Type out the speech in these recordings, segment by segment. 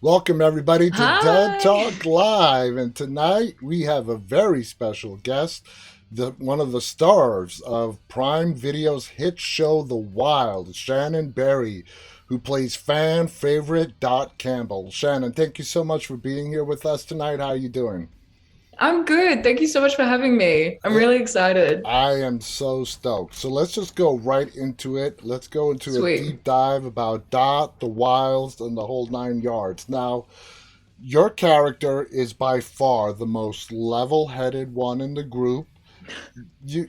Welcome, everybody, to Dead Hi. Talk Live. And tonight we have a very special guest, one of the stars of Prime Video's hit show, The Wild, Shannon Berry, who plays fan favorite Dot Campbell. Shannon, thank you so much for being here with us tonight. How are you doing? I'm good. Thank you so much for having me. I'm Eh, really excited. I am so stoked. So let's just go right into it. Let's go into a Sweet. deep dive about Dot, the Wilds, and the whole 9 yards. Now, your character is by far the most level-headed one in the group. You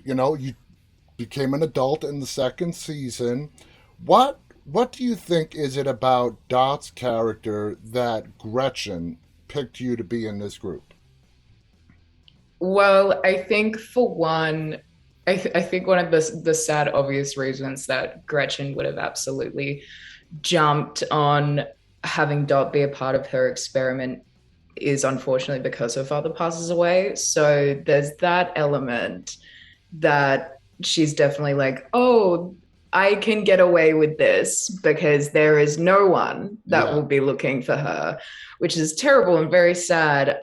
became an adult in the second season. What do you think is it about Dot's character that Gretchen picked you to be in this group? Well, I think for one, I think one of the sad obvious reasons that Gretchen would have absolutely jumped on having Dot be a part of her experiment is unfortunately because her father passes away. So there's that element that she's definitely like, oh, I can get away with this because there is no one that Yeah, will be looking for her, which is terrible and very sad.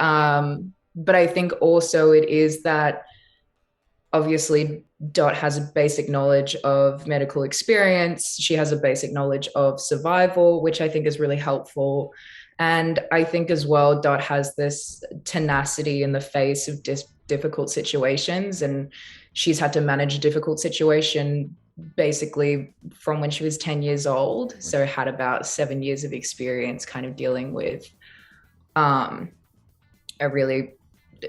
But I think also it is that obviously Dot has a basic knowledge of medical experience. She has a basic knowledge of survival, which I think is really helpful. And I think as well, Dot has this tenacity in the face of difficult situations. And she's had to manage a difficult situation basically from when she was 10 years old. So had about 7 years of experience kind of dealing with um, a really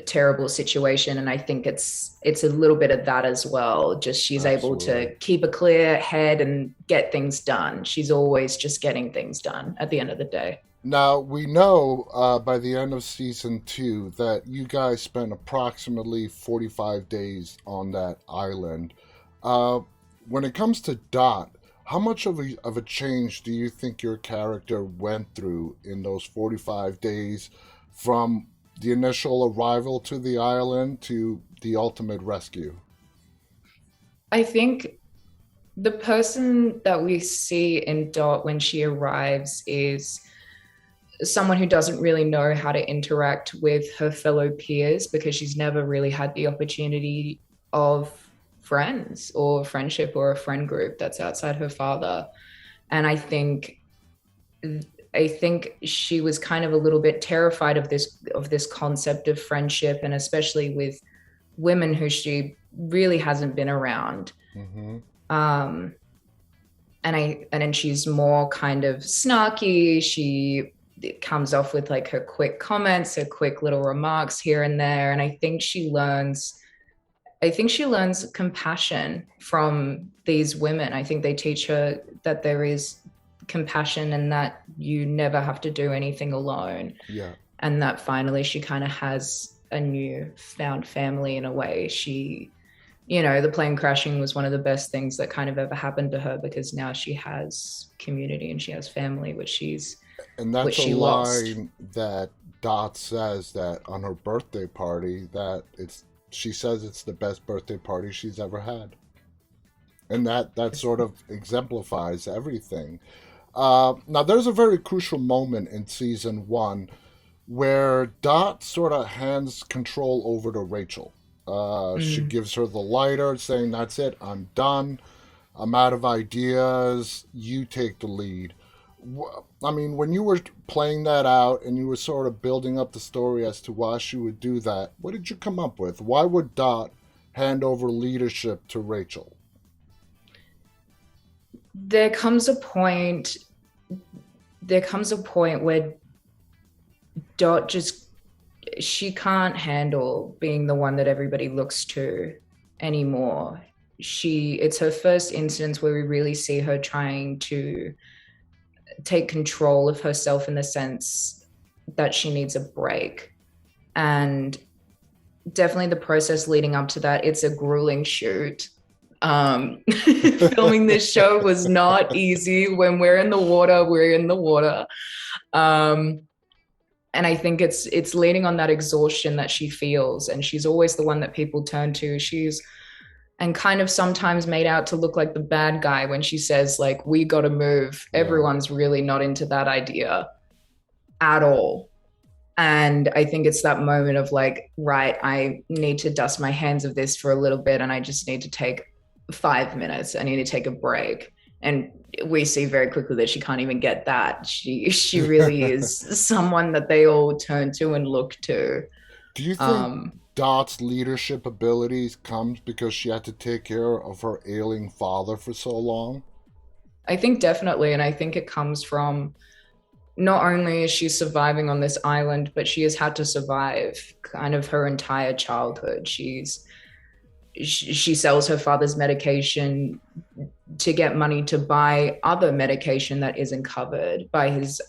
terrible situation. And I think it's a little bit of that as well. Just she's able absolutely. to keep a clear head and get things done. She's always just getting things done at the end of the day. Now, we know by the end of season two that you guys spent approximately 45 days on that island. Uh, when it comes to Dot, how much of a change do you think your character went through in those 45 days from the initial arrival to the island to the ultimate rescue? I think the person that we see in Dot when she arrives is someone who doesn't really know how to interact with her fellow peers because she's never really had the opportunity of friends or friendship or a friend group that's outside her father. And I think she was kind of a little bit terrified of this concept of friendship, and especially with women who she really hasn't been around. Mm-hmm. Um, and then she's more kind of snarky. She comes off with like her quick comments, her quick little remarks here and there. And I think she learns compassion from these women. I think they teach her that there is compassion and that you never have to do anything alone. Yeah. And that finally she kind of has a new found family in a way. The plane crashing was one of the best things that kind of ever happened to her because now she has community and she has family, And which that's a she lost. line that Dot says that on her birthday party that it's she says it's the best birthday party she's ever had. And that sort of exemplifies everything. Now, there's a very crucial moment in season one where Dot sort of hands control over to Rachel. She Mm. gives her the lighter, saying, "That's it, I'm done. I'm out of ideas. You take the lead." I mean, when you were playing that out and you were sort of building up the story as to why she would do that, what did you come up with? Why would Dot hand over leadership to Rachel? There comes a point there comes a point where Dot just she can't handle being the one that everybody looks to anymore. It's her first instance where we really see her trying to take control of herself in the sense that she needs a break. And definitely the process leading up to that, it's a grueling shoot. Filming this show was not easy. When we're in the water, we're in the water. Um, and I think it's leaning on that exhaustion that she feels, and she's always the one that people turn to. She's and kind of sometimes made out to look like the bad guy when she says like we got to move. Yeah. Everyone's really not into that idea. at all. And I think it's that moment of like, right, I need to dust my hands of this for a little bit and I just need to take 5 minutes. I need to take a break. And we see very quickly that she can't even get that. She really is someone that they all turn to and look to. Do you think Um, Dot's leadership abilities comes because she had to take care of her ailing father for so long? I think definitely, and I think it comes from not only is she surviving on this island, but she has had to survive kind of her entire childhood. She sells her father's medication to get money to buy other medication that isn't covered by his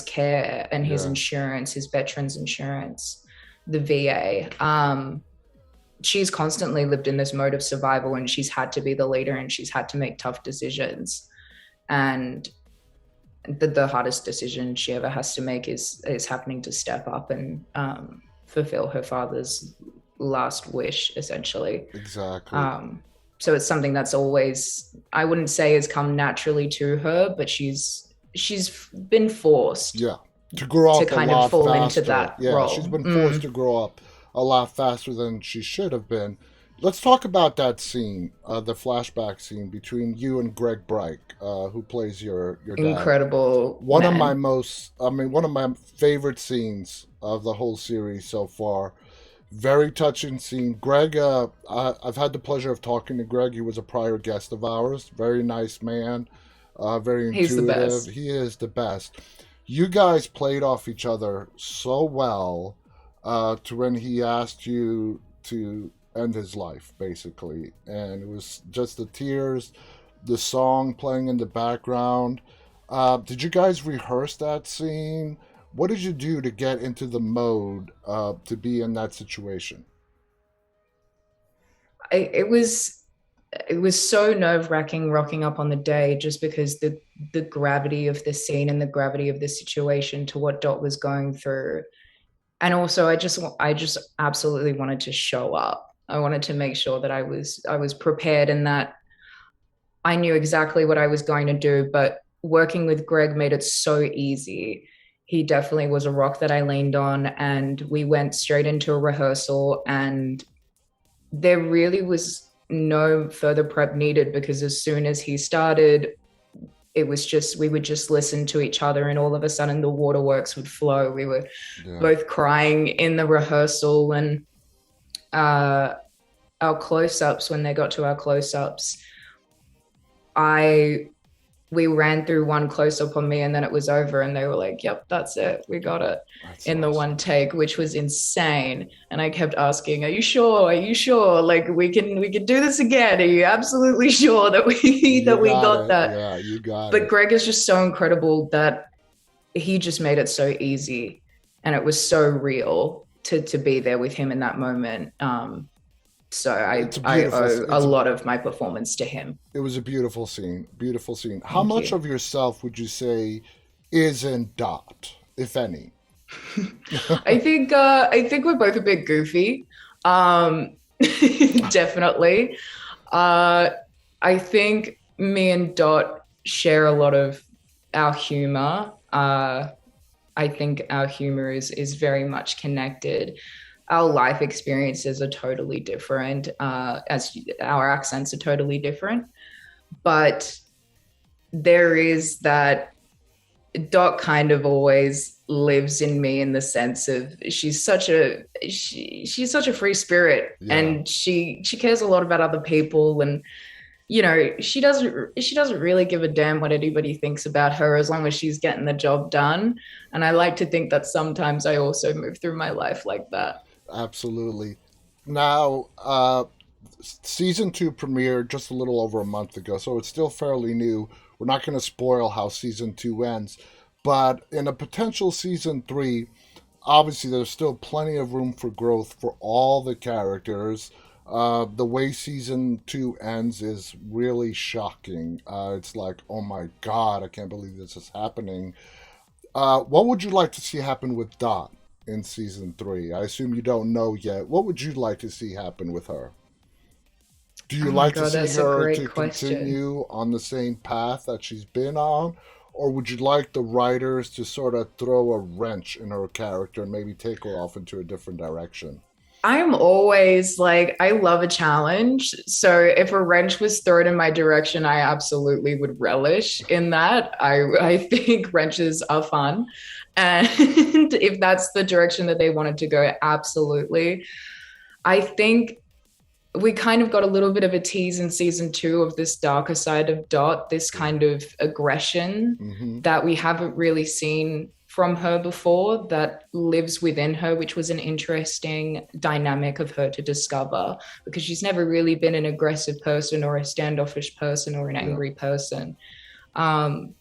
care and his Yeah, insurance, his veterans insurance, the VA. She's constantly lived in this mode of survival, and she's had to be the leader, and she's had to make tough decisions. And the hardest decision she ever has to make is happening to step up and fulfill her father's last wish, essentially. exactly. Um, so it's something that's always, I wouldn't say has come naturally to her, but she's been forced Yeah, to grow to up a kind of lot fall into faster. that Yeah, she's role. been forced to grow up a lot faster than she should have been. Let's talk about that scene, the flashback scene between you and Greg Bright, who plays your dad. Incredible man. One of my favorite scenes of the whole series so far. Very touching scene. Greg, I've had the pleasure of talking to Greg. He was a prior guest of ours. Very nice man, very He's the intuitive. best. He is the best. You guys played off each other so well to when he asked you to end his life, basically. And it was just the tears, the song playing in the background. Did you guys rehearse that scene? What did you do to get into the mode to be in that situation? It was so nerve wracking rocking up on the day just because the gravity of the scene and the gravity of the situation to what Dot was going through. And also I just absolutely wanted to show up. I wanted to make sure that I was prepared and that I knew exactly what I was going to do, but working with Greg made it so easy. He definitely was a rock that I leaned on, and we went straight into a rehearsal, and there really was no further prep needed because as soon as he started, it was just we would just listen to each other, and all of a sudden the waterworks would flow. We were Yeah. both crying in the rehearsal, and uh, our close-ups, when they got to our close-ups, I we ran through one close up on me and then it was over and they were like, yep, that's it, we got it, That's in the awesome. one take, which was insane. And I kept asking, are you sure, like we can do this again, are you absolutely sure that we You that we got got it. that? Yeah, you got But it. Greg is just so incredible that he just made it so easy, and it was so real to be there with him in that moment. So It's a I beautiful. owe a lot of my performance to him. It was a beautiful scene. Beautiful scene. How Thank much you. of yourself would you say is in Dot, if any? I think we're both a bit goofy. Um, definitely. Uh, I think me and Dot share a lot of our humor. I think our humor is very much connected. Our life experiences are totally different, as our accents are totally different. But there is that Dot kind of always lives in me in the sense of she's such a free spirit, Yeah, and she cares a lot about other people, and she doesn't really give a damn what anybody thinks about her as long as she's getting the job done. And I like to think that sometimes I also move through my life like that. absolutely. Now, season two premiered just a little over a month ago, so it's still fairly new. We're not going to spoil how season two ends, but in a potential season three, obviously there's still plenty of room for growth for all the characters. The way season two ends is really shocking. It's like, oh my god, I can't believe this is happening. What would you like to see happen with Dot in season three? I assume you don't know yet. What would you like to see happen with her? Do you Oh my like to god, see that's a her great to question. continue on the same path that she's been on? or would you like the writers to sort of throw a wrench in her character and maybe take her off into a different direction? I'm always like, I love a challenge. So if a wrench was thrown in my direction, I absolutely would relish in that. I think wrenches are fun. And if that's the direction that they wanted to go, absolutely. I think we kind of got a little bit of a tease in season two of this darker side of Dot, this Yeah. kind of aggression Mm-hmm. that we haven't really seen from her before that lives within her, which was an interesting dynamic of her to discover because she's never really been an aggressive person or a standoffish person or an Yeah. angry person.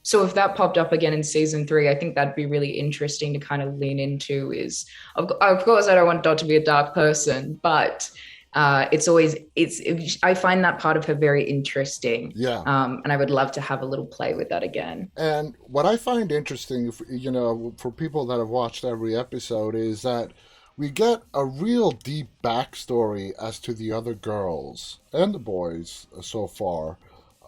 So if that popped up again in season three, I think that'd be really interesting to kind of lean into. Is of course I don't want Dot to be a dark person, but it's always I find that part of her very interesting, Yeah. and I would love to have a little play with that again. And what I find interesting, for people that have watched every episode, is that we get a real deep backstory as to the other girls and the boys so far.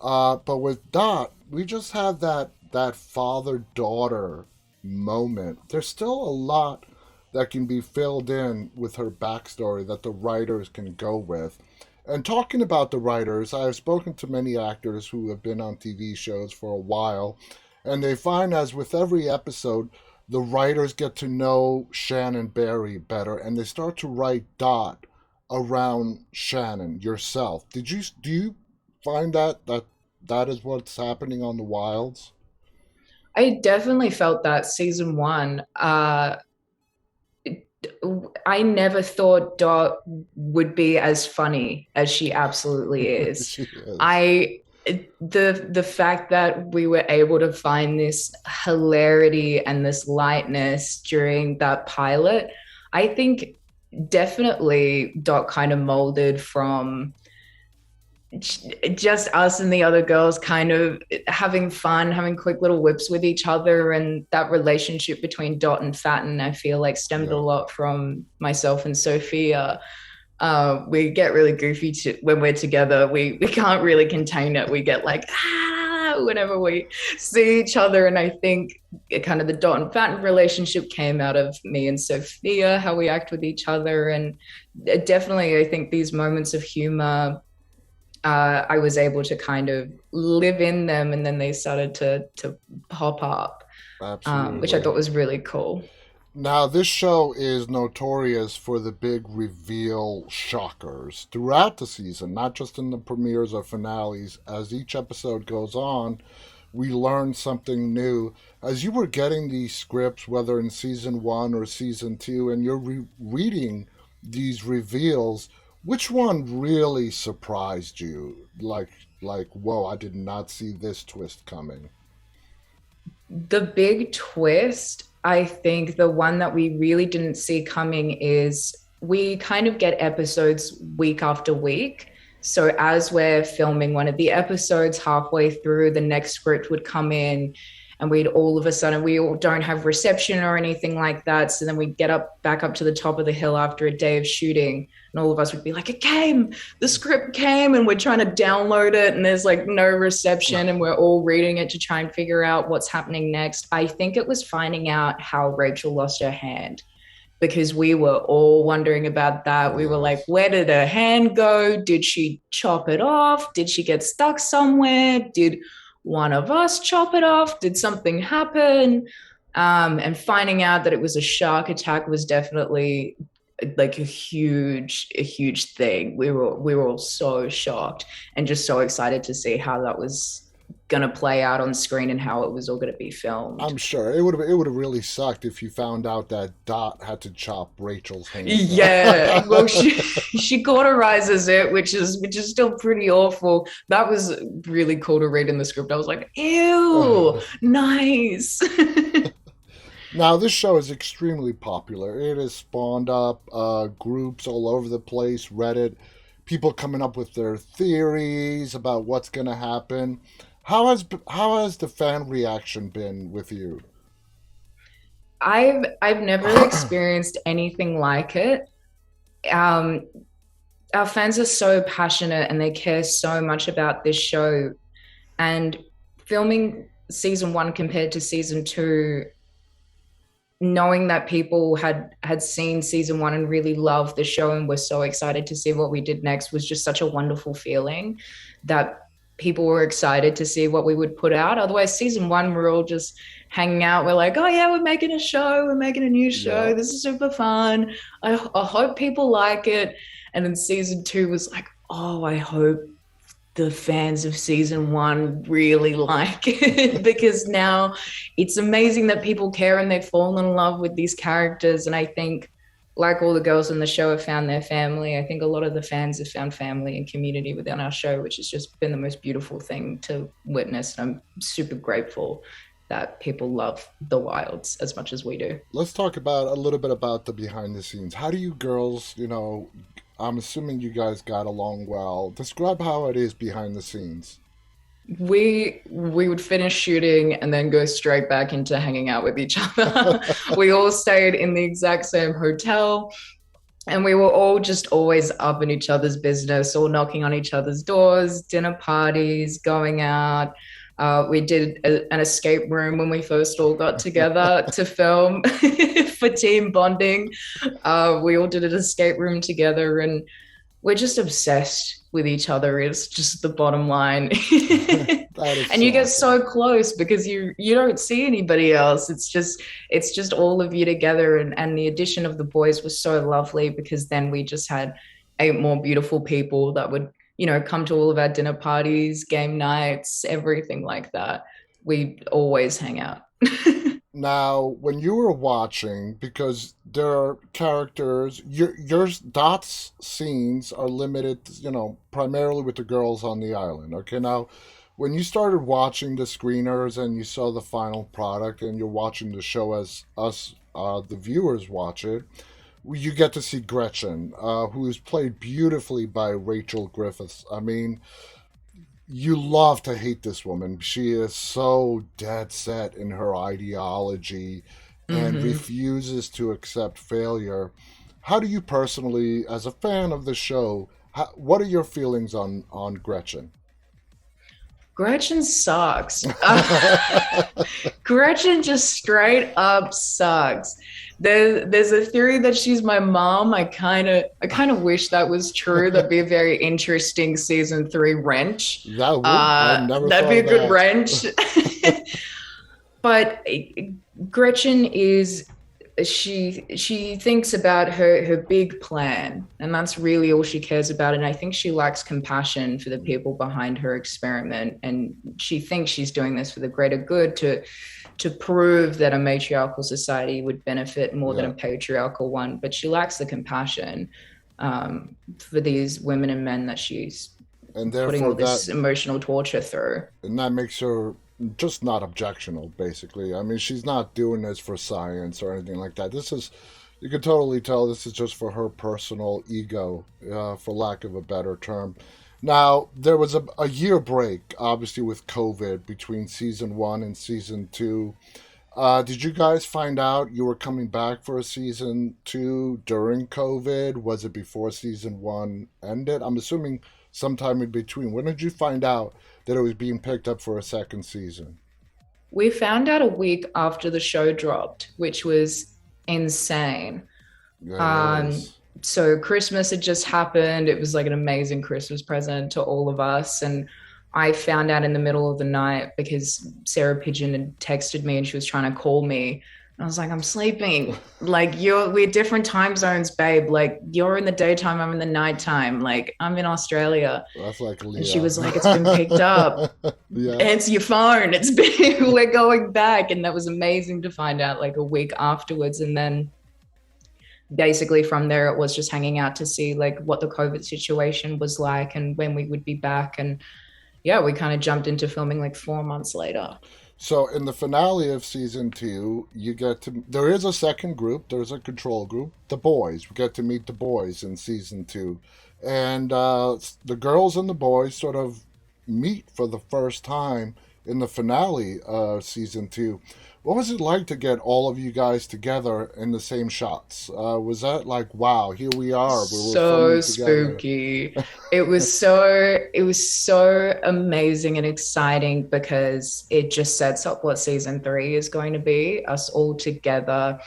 But with Dot, we just have that father daughter moment. There's still a lot that can be filled in with her backstory that the writers can go with. And talking about the writers, I have spoken to many actors who have been on TV shows for a while, and they find as with every episode, the writers get to know Shannon Barry better, and they start to write Dot around Shannon yourself. Do you find that is what's happening on the Wilds? I definitely felt that season one. I never thought Dot would be as funny as she absolutely is. She is. I the fact that we were able to find this hilarity and this lightness during that pilot, I think definitely Dot kind of molded from just us and the other girls kind of having fun, having quick little whips with each other. And that relationship between Dot and Fatten, I feel like stemmed a Yeah. lot from myself and Sophia. We get really goofy when we're together. We can't really contain it. We get like, whenever we see each other. And I think kind of the Dot and Fatten relationship came out of me and Sophia, how we act with each other. And definitely, I think these moments of humor I was able to kind of live in them, and then they started to pop up, which I Absolutely. thought was really cool. Now, this show is notorious for the big reveal shockers throughout the season, not just in the premieres or finales. As each episode goes on, we learn something new. As you were getting these scripts, whether in season one or season two, and you're reading these reveals, which one really surprised you? Whoa, I did not see this twist coming. The big twist, I think the one that we really didn't see coming is we kind of get episodes week after week. So as we're filming one of the episodes halfway through, the next script would come in and we'd all of a sudden we all don't have reception or anything like that. So then we'd get up back up to the top of the hill after a day of shooting and all of us would be like, it came, the script came, and we're trying to download it and there's like no reception and we're all reading it to try and figure out what's happening next. I think it was finding out how Rachel lost her hand because we were all wondering about that. We were like, Yes. where did her hand go? Did she chop it off? Did she get stuck somewhere? Did one of us chop it off? Did something happen? And finding out that it was a shark attack was definitely like a huge thing. We were all so shocked and just so excited to see how that was gonna play out on screen and how it was all gonna be filmed. I'm sure it would have really sucked if you found out that Dot had to chop Rachel's hand Yeah, well, off. she cauterizes it, which is still pretty awful. That was really cool to read in the script. I was like, ew, nice. Now, this show is extremely popular. It has spawned up groups all over the place, Reddit, people coming up with their theories about what's going to happen. How has the fan reaction been with you? I've never experienced anything like it. Um, our fans are so passionate and they care so much about this show. And filming season one compared to season two, knowing that people had seen season one and really loved the show and were so excited to see what we did next was just such a wonderful feeling that people were excited to see what we would put out. Otherwise, season one, we're all just hanging out. We're like, oh yeah, we're making a show, we're making a new Yeah. show, this is super fun. I hope people like it. And then season two was like, oh, I hope the fans of season one really like it because now it's amazing that people care and they've fallen in love with these characters. And I think, like all the girls in the show have found their family, I think a lot of the fans have found family and community within our show, which has just been the most beautiful thing to witness. And I'm super grateful that people love the Wilds as much as we do. Let's talk about a little bit about the behind the scenes. How do you girls, I'm assuming you guys got along well. Describe how it is behind the scenes. We would finish shooting and then go straight back into hanging out with each other. We all stayed in the exact same hotel, and we were all just always up in each other's business, all knocking on each other's doors, dinner parties, going out. We did an escape room when we first all got together to film for team bonding. We all did an escape room together, and we're just obsessed with each other is just the bottom line. That is And so you get awesome. so close because you don't see anybody else. It's just all of you together. And the addition of the boys was so lovely because then we just had eight more beautiful people that would, come to all of our dinner parties, game nights, everything like that. We always hang out. Now, when you were watching, because there are characters, your Dot's scenes are limited, primarily with the girls on the island. Okay, now, when you started watching the screeners and you saw the final product, and you're watching the show as us, the viewers, watch it, you get to see Gretchen, who is played beautifully by Rachel Griffiths. I mean, you love to hate this woman. She is so dead set in her ideology and Mm-hmm. refuses to accept failure. How do you personally, as a fan of the show, what are your feelings on Gretchen? Gretchen sucks. Gretchen just straight up sucks. There's a theory that she's my mom. I kind of wish that was true. That'd be a very interesting season three wrench. That would, I never That'd be thought a of good that. wrench. But Gretchen is she thinks about her big plan, and that's really all she cares about. And I think she lacks compassion for the people behind her experiment, and she thinks she's doing this for the greater good to prove that a matriarchal society would benefit more than Yeah, a patriarchal one. But she lacks the compassion for these women and men that she's and putting therefore all that this emotional torture through. and that makes her just not objectionable. Basically, I mean, she's not doing this for science or anything like that. This is, you can totally tell this is just for her personal ego, for lack of a better term. Now, there was a year break, obviously, with COVID between season one and season two. Did you guys find out you were coming back for a season two during COVID? Was it before season one ended? I'm assuming sometime in between. When did you find out that it was being picked up for a second season? We found out a week after the show dropped, which was insane. That Um, is. so Christmas had just happened. It was like an amazing Christmas present to all of us. And I found out in the middle of the night because Sarah Pigeon had texted me and she was trying to call me. And I was like, I'm sleeping. Like we're different time zones, babe. Like you're in the daytime, I'm in the nighttime. Like I'm in Australia. That's like And she Leah. was like, it's been picked up. Yeah. Answer your phone. It's been we're going back. And that was amazing to find out like a week afterwards. And then basically from there it was just hanging out to see like what the COVID situation was like and when we would be back. And yeah, we kind of jumped into filming like 4 months later. So in the finale of season two, you get to, there is a second group. There's a control group, the boys. We get to meet the boys in season two, and the girls and the boys sort of meet for the first time in the finale of season two. What was it like to get all of you guys together in the same shots? Was that like, wow, here we are, we're So filming together? spooky. It was so amazing and exciting because it just sets up what season 3 is going to be, us all together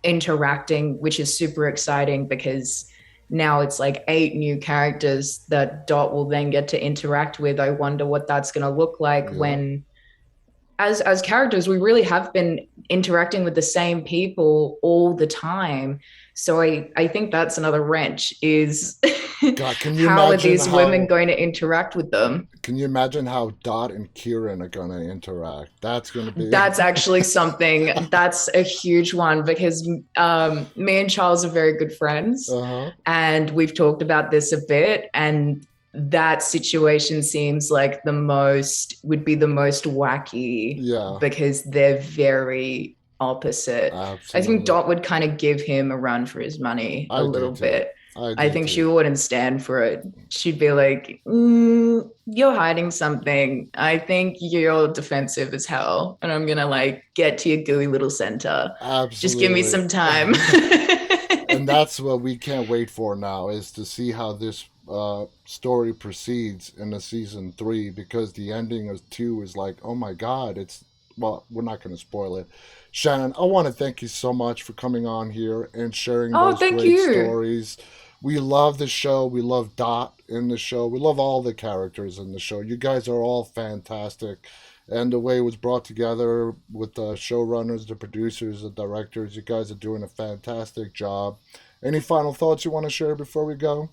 interacting, which is super exciting because now it's like 8 new characters that Dot will then get to interact with. I wonder what that's going to look like Yeah, when as characters we really have been interacting with the same people all the time. So I think that's another wrench is God, can you how are imagine these women how? going to interact with them? Can you imagine how Dot and Kieran are gonna interact? That's gonna be. That's actually something that's a huge one because me and Charles are very good friends, Uh huh. and we've talked about this a bit. And that situation seems like the most would be the most wacky Yeah, because they're very opposite. I think absolutely. Dot would kind of give him a run for his money a I do little too. bit. I I do think she too. wouldn't stand for it. She'd be like, "You're hiding something. I think you're defensive as hell, and I'm gonna like get to your gooey little center. Just give me Absolutely. some time." And that's what we can't wait for now is to see how this story proceeds in the season 3, because the ending of 2 is like, oh my god, it's, well, we're not going to spoil it. Shannon, I want to thank you so much for coming on here and sharing Oh, those thank great you. stories. We love the show. We love Dot in the show. We love all the characters in the show. You guys are all fantastic. And the way it was brought together with the showrunners, the producers, the directors, you guys are doing a fantastic job. Any final thoughts you want to share before we go?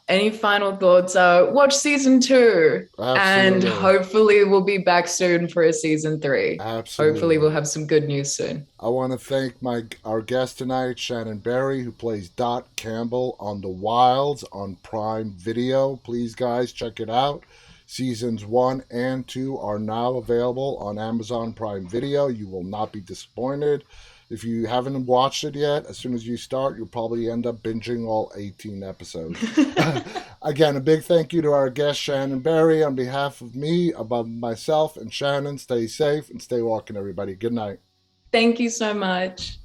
Any final thoughts? Watch season 2, and Absolutely. hopefully we'll be back soon for a season 3. Hopefully we'll Absolutely. have some good news soon. I want to thank our guest tonight, Shannon Barry, who plays Dot Campbell on The Wilds on Prime Video. Please, guys, check it out. Seasons 1 and 2 are now available on Amazon Prime Video. You will not be disappointed. If you haven't watched it yet, as soon as you start, you'll probably end up binging all 18 episodes. Again, a big thank you to our guest, Shannon Barry. On behalf of me, about myself and Shannon, stay safe and stay walking, everybody. Good night. Thank you so much.